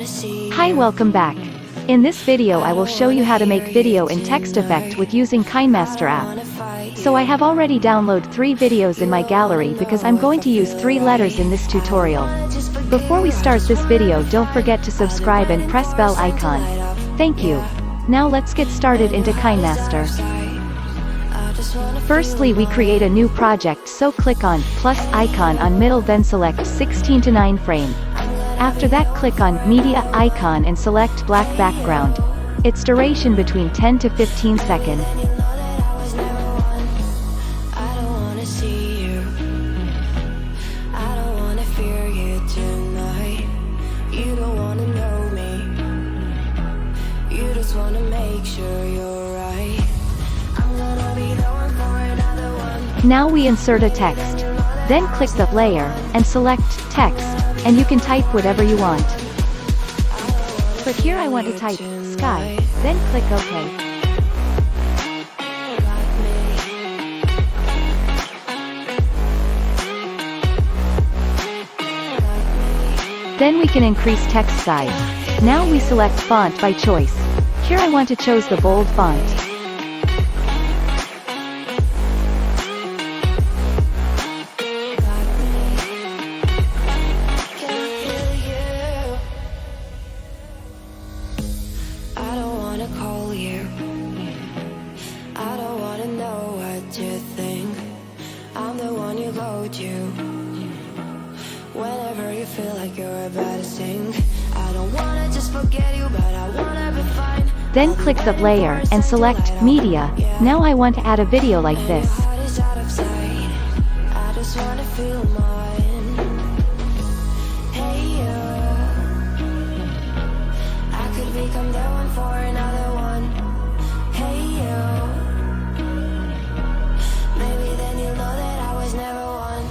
Hi, welcome back. In this video I will show you how to make video in text effect with using Kinemaster app. So I have already downloaded 3 videos in my gallery because I'm going to use 3 letters in this tutorial. Before we start this video, don't forget to subscribe and press bell icon. Thank you. Now let's get started into Kinemaster. Firstly, we create a new project, so click on plus icon on middle, then select 16:9 frame. After that, click on media icon and select black background. Its duration between 10 to 15 seconds. Now we insert a text. Then click the layer, and select text, and you can type whatever you want. But here I want to type sky, then click OK. Then we can increase text size. Now we select font by choice. Here I want to choose the bold font. Whenever you feel like you're about to sink, I don't wanna just forget you, but I wanna be fine. Then click the layer and select media. Now I want to add a video like this. I just wanna feel mine. Hey you, I could become the one for another one. Hey you, maybe then you'll know that I was never one.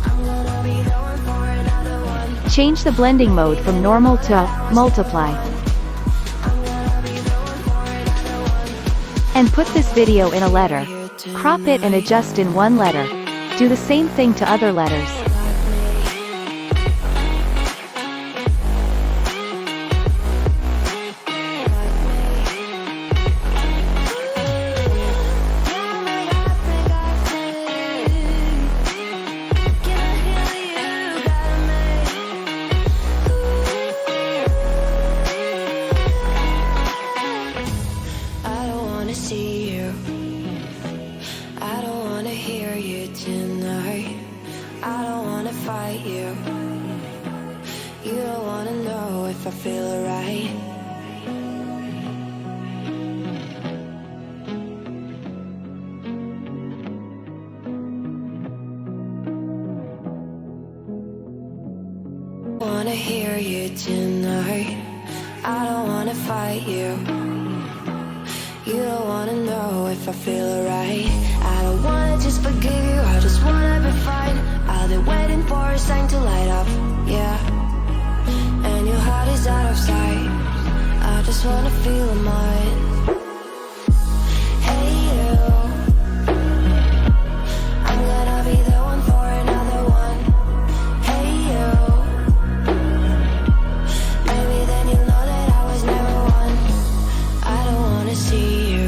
I'm gonna be the one for another one. Change the blending mode from normal to multiply. And put this video in a letter. Crop it and adjust in one letter. Do the same thing to other letters. See you, I don't wanna hear you tonight. I don't wanna fight you. You don't wanna know if I feel alright. Wanna hear you tonight. I don't wanna fight you. You don't wanna know if I feel alright. I don't wanna just forgive you, I just wanna be fine. I'll be waiting for a sign to light up, yeah. And your heart is out of sight. I just wanna feel mine. Hey you, I'm gonna be the one for another one. Hey you, maybe then you'll know that I was never one. I don't wanna see you,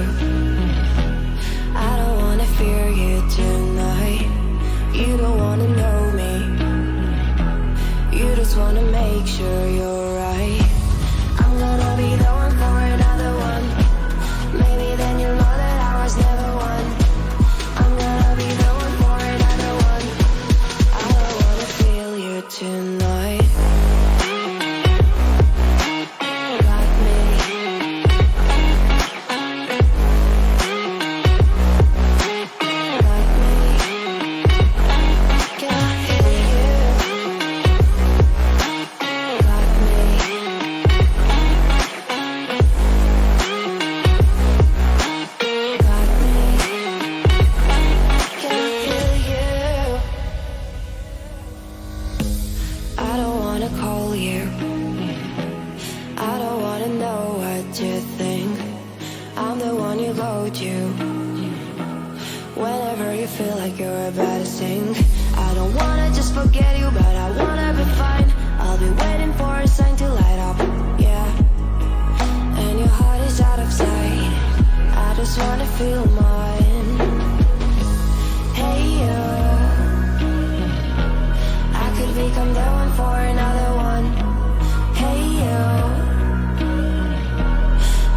I don't wanna fear you tonight. You don't wanna know me, you just wanna make sure you're right. I'm gonna be the one for another one. Maybe then you'll know that I was never one. I'm gonna be the one for another one. I don't wanna feel you tonight. I don't wanna call you, I don't wanna know what you think. I'm the one you go to whenever you feel like you're about to sink. I don't wanna just forget you, but I wanna be fine. I'll be waiting for a sign to light up. become the one for another one. Hey you,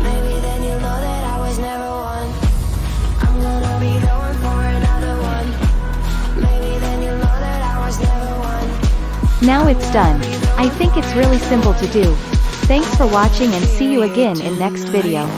maybe then you'll know that I was never one. I'm gonna be the one for another one. Maybe then you'll know that I was never one. Now it's done. I think it's really simple to do. Thanks for watching and see you again in next video.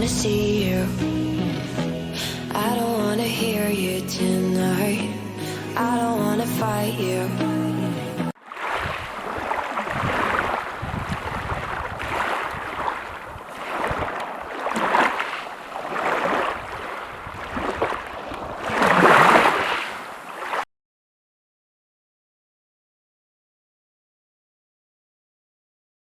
See you, I don't wanna hear you tonight. I don't wanna fight you.